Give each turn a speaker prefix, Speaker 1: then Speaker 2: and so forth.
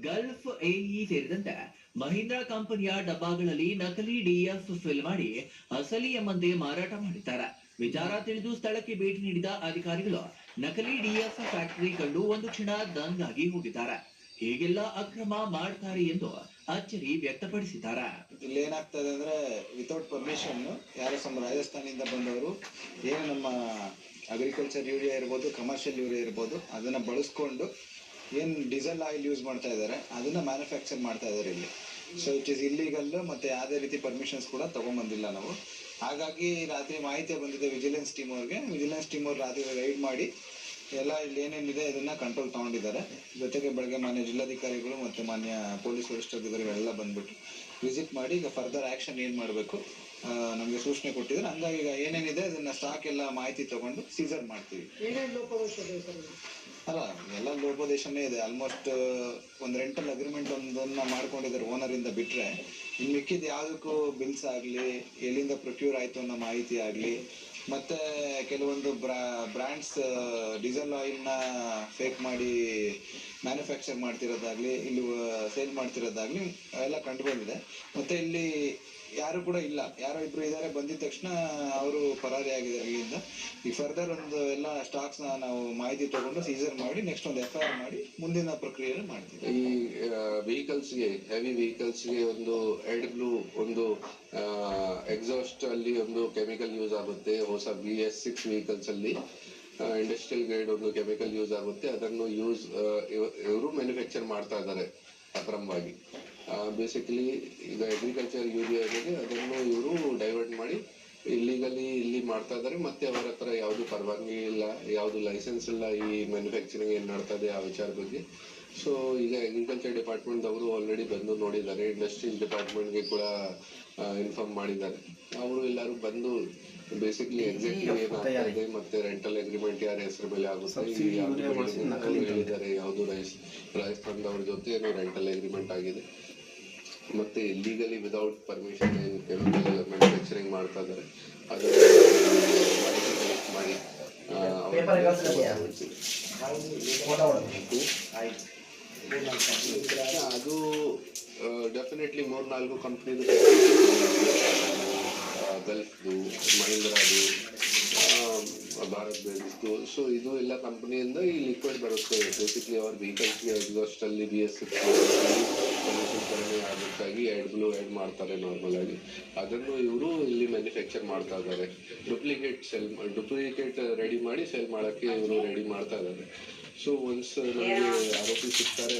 Speaker 1: Gulf AE ಸೇರಿದಂತೆ ಮಹೀಂದ್ರಾ ಕಂಪನಿಯ ಡಬ್ಬಗಳಲ್ಲಿ ನಕಲಿ ಡಿಎಫ್ ಫಿಲ್ ಮಾಡಿ ಅಸಲಿ ಎಂಬಂತೆ ಮಾರಾಟ ಮಾಡಿದ್ದಾರೆ. ವಿಚಾರ ತಿಳಿದು ಸ್ಥಳಕ್ಕೆ ಭೇಟಿ ನೀಡಿದ ಅಧಿಕಾರಿಗಳು ನಕಲಿ ಡಿಎಫ್ ಫ್ಯಾಕ್ಟರಿ ಕಂಡು ಒಂದು ಕ್ಷಣ ದಂಗಾಗಿ ಹೋಗಿದ್ದಾರೆ. ಹೀಗೆಲ್ಲ ಅಕ್ರಮ ಮಾಡ್ತಾರೆ ಎಂದು ಅಚ್ಚರಿ ವ್ಯಕ್ತಪಡಿಸಿದ್ದಾರೆ.
Speaker 2: ಇಲ್ಲಿ ಏನಾಗ್ತದೆ ಅಂದ್ರೆ ವಿತೌಟ್ ಪರ್ಮಿಷನ್ ಯಾರೋ ರಾಜಸ್ಥಾನದಿಂದ ಬಂದವರು ಏನು ನಮ್ಮ ಅಗ್ರಿಕಲ್ಚರ್ ಯೂರಿಯಾ ಇರ್ಬೋದು, ಕಮರ್ಷಿಯಲ್ ಯೂರಿಯಾ ಇರ್ಬೋದು, ಅದನ್ನ ಬಳಸ್ಕೊಂಡು ಏನು ಡೀಸೆಲ್ ಆಯಿಲ್ ಯೂಸ್ ಮಾಡ್ತಾ ಇದ್ದಾರೆ ಅದನ್ನ ಮ್ಯಾನುಫ್ಯಾಕ್ಚರ್ ಮಾಡ್ತಾ ಇದ್ದಾರೆ ಇಲ್ಲಿ. ಸೊ ಇಟ್ ಇಸ್ ಇಲ್ಲಿಗಲ್, ಮತ್ತೆ ಯಾವುದೇ ರೀತಿ ಪರ್ಮಿಷನ್ಸ್ ಕೂಡ ತಗೊಂಡ್ಬಂದಿಲ್ಲ ನಾವು. ಹಾಗಾಗಿ ರಾತ್ರಿ ಮಾಹಿತಿ ಬಂದಿದೆ ವಿಜಿಲೆನ್ಸ್ ಟೀಮ್ ಅವ್ರಿಗೆ. ವಿಜಿಲೆನ್ಸ್ ಟೀಮ್ ಅವ್ರು ರಾತ್ರಿ ರೈಡ್ ಮಾಡಿ ಎಲ್ಲ ಇಲ್ಲಿ ಏನೇನಿದೆ ಅದನ್ನ ಕಂಟ್ರೋಲ್ ತಗೊಂಡಿದ್ದಾರೆ. ಜೊತೆಗೆ ಬೆಳಗ್ಗೆ ಮಾನ್ಯ ಜಿಲ್ಲಾಧಿಕಾರಿಗಳು ಮತ್ತೆ ಮಾನ್ಯ ಪೊಲೀಸ್ ವರಿಷ್ಠಾಧಿಕಾರಿಗಳು ಎಲ್ಲ ಬಂದ್ಬಿಟ್ಟು ವಿಸಿಟ್ ಮಾಡಿ ಈಗ ಫರ್ದರ್ ಆಕ್ಷನ್ ಏನ್ ಮಾಡಬೇಕು ನಮಗೆ ಸೂಚನೆ ಕೊಟ್ಟಿದ್ದಾರೆ. ಹಂಗಾಗಿ ಈಗ ಏನೇನಿದೆ ಅದನ್ನ ಸ್ಟಾಕ್ ಎಲ್ಲ ಮಾಹಿತಿ ತಗೊಂಡು ಸೀಸರ್ ಮಾಡ್ತೀವಿ. ಅಲ್ಲ, ಎಲ್ಲ ಲೋಪದೇಶನೇ ಇದೆ. ಆಲ್ಮೋಸ್ಟ್ ಒಂದು ರೆಂಟಲ್ ಅಗ್ರಿಮೆಂಟ್ ಒಂದನ್ನ ಮಾಡ್ಕೊಂಡಿದ್ದಾರೆ ಓನರ್ ಇಂದ ಬಿಟ್ರೆ, ಇನ್ನು ಮಿಕ್ಕಿದ ಯಾವುದಕ್ಕೂ ಬಿಲ್ಸ್ ಆಗಲಿ, ಎಲ್ಲಿಂದ ಪ್ರೊಕ್ಯೂರ್ ಆಯ್ತು ಅನ್ನೋ ಮಾಹಿತಿ ಆಗಲಿ, ಮತ್ತೆ ಕೆಲವೊಂದು ಬ್ರ್ಯಾಂಡ್ಸ್ ಡೀಸೆಲ್ ಆಯಿಲ್ನ ಫೇಕ್ ಮಾಡಿ ಮ್ಯಾನುಫ್ಯಾಕ್ಚರ್ ಮಾಡ್ತಿರೋದಾಗ್ಲಿ, ಇಲ್ಲಿ ಸೇಲ್ ಮಾಡ್ತಿರೋದಾಗ್ಲಿ ಎಲ್ಲ ಕಂಡು ಬಂದಿದೆ. ಮತ್ತೆ ಇಲ್ಲಿ ಯಾರು ಕೂಡ ಇಲ್ಲ, ಯಾರೋ ಇಬ್ರು ಇದ್ದಾರೆ, ಬಂದಿದ ತಕ್ಷಣ ಅವರು ಪರಾರಿ ಆಗಿದ್ದಾರೆ. ಇಲ್ಲಿಂದ ಈ ಫರ್ದರ್ ಒಂದು ಎಲ್ಲ ಸ್ಟಾಕ್ಸ್ ನಾವು ಮಾಹಿತಿ ತಗೊಂಡು ಸೀಸರ್ ಮಾಡಿ ನೆಕ್ಸ್ಟ್ ಒಂದು FIR ಮಾಡಿ ಮುಂದಿನ ಪ್ರಕ್ರಿಯೆ ಮಾಡ್ತೀವಿ.
Speaker 3: ಈ ವೆಹಿಕಲ್ಸ್ಗೆ, ಹೆವಿ ವೆಹಿಕಲ್ಸ್ಗೆ ಒಂದು ಬ್ಲೂ ಒಂದು ಎಕ್ಸಾಸ್ಟ್ ಅಲ್ಲಿ ಒಂದು ಕೆಮಿಕಲ್ ಯೂಸ್ ಆಗುತ್ತೆ. ಹೊಸ BS6 ವೆಹಿಕಲ್ಸ್ ಅಲ್ಲಿ ಇಂಡಸ್ಟ್ರಿಯಲ್ ಗ್ರೇಡ್ ಒಂದು ಕೆಮಿಕಲ್ ಯೂಸ್ ಆಗುತ್ತೆ. ಅದನ್ನು ಇವರು ಮ್ಯಾನುಫ್ಯಾಕ್ಚರ್ ಮಾಡ್ತಾ ಇದ್ದಾರೆ ಅಕ್ರಮವಾಗಿ. ಬೇಸಿಕಲಿ ಈಗ ಅಗ್ರಿಕಲ್ಚರ್ ಯೂರಿಯಾ ಏನಿದೆ ಅದನ್ನು ಇವರು ಡೈವರ್ಟ್ ಮಾಡಿ ಇಲ್ಲಿ ಮಾಡ್ತಾ ಇದ್ದಾರೆ. ಮತ್ತೆ ಅವರ ಹತ್ರ ಯಾವುದು ಪರವಾನಗಿ ಇಲ್ಲ, ಯಾವುದು ಲೈಸೆನ್ಸ್ ಇಲ್ಲ ಈ ಮ್ಯಾನುಫ್ಯಾಕ್ಚರಿಂಗ್ ಏನ್ ಮಾಡ್ತಾ ಇದೆ ಆ ವಿಚಾರ ಬಗ್ಗೆ. ಸೊ ಈಗ ಅಗ್ರಿಕಲ್ಚರ್ ಡಿಪಾರ್ಟ್ಮೆಂಟ್ ಅವರು ಆಲ್ರೆಡಿ ಬಂದು ನೋಡಿದ್ದಾರೆ, ಇಂಡಸ್ಟ್ರೀಸ್ ಡಿಪಾರ್ಟ್ಮೆಂಟ್ಗೆ ಕೂಡ ಇನ್ಫಾರ್ಮ್ ಮಾಡಿದ್ದಾರೆ. ಅವರು ಎಲ್ಲರೂ ಬಂದು ಬೇಸಿಕ್ಲಿ ಎಕ್ಸಾಕ್ಟ್ಲಿ ಏನಾಗ್ತಾ ಇದೆ ಮತ್ತೆ ರೆಂಟಲ್ ಅಗ್ರಿಮೆಂಟ್ ಯಾರ ಹೆಸರು ಮೇಲೆ ಆಗುತ್ತೆ ಹೇಳಿದ್ದಾರೆ. ಯಾವುದು ರಾಜಸ್ಥಾನದವ್ರ ಜೊತೆ ಏನೋ ರೆಂಟಲ್ ಅಗ್ರಿಮೆಂಟ್ ಆಗಿದೆ. ಮತ್ತೆ ಇಲ್ಲಿಗಲಿ ವಿದೌಟ್ ಪರ್ಮಿಷನ್ ಏನು ಕೆಮಿಕಲ್ ಮ್ಯಾನುಫ್ಯಾಕ್ಚರಿಂಗ್ ಮಾಡ್ತಾ ಇದ್ದಾರೆ ಅದನ್ನು ಮಾಹಿತಿ ಕಲೆಕ್ಟ್ ಮಾಡಿ ಅದು ಡೆಫಿನೆಟ್ಲಿ 3-4 ಕಂಪ್ನಿದು, ಗಲ್ಫ್ದು, ಮಹೀಂದ್ರಾದು, ಭಾರತ್ ಬೇಸ್ದು. ಸೊ ಇದು ಎಲ್ಲ ಕಂಪನಿಯಿಂದ ಈ ಲಿಕ್ವಿಡ್ ಬರುತ್ತೆ. ಬೇಸಿಕ್ಲಿ ಅವ್ರ ವೆಹಿಕಲ್ಸ್ಗೆ ಎಕ್ಸಾಸ್ಟ್ ಅಲ್ಲಿ BS6 ಕಡಿಮೆ ಆಗಬೇಕಾಗಿ ಬ್ಲೂ ಆ್ಯಡ್ ಮಾಡ್ತಾರೆ ನಾರ್ಮಲ್ ಆಗಿ. ಅದನ್ನು ಇವರು ಇಲ್ಲಿ ಮ್ಯಾನುಫ್ಯಾಕ್ಚರ್ ಮಾಡ್ತಾ ಇದ್ದಾರೆ. ಡುಪ್ಲಿಕೇಟ್ ರೆಡಿ ಮಾಡಿ ಸೇಲ್ ಮಾಡೋಕ್ಕೆ ಇವರು ರೆಡಿ ಮಾಡ್ತಾ ಇದ್ದಾರೆ. ಸೊ ಒನ್ಸ್ ನಮಗೆ ಆರೋಪಿ ಸಿಗ್ತಾರೆ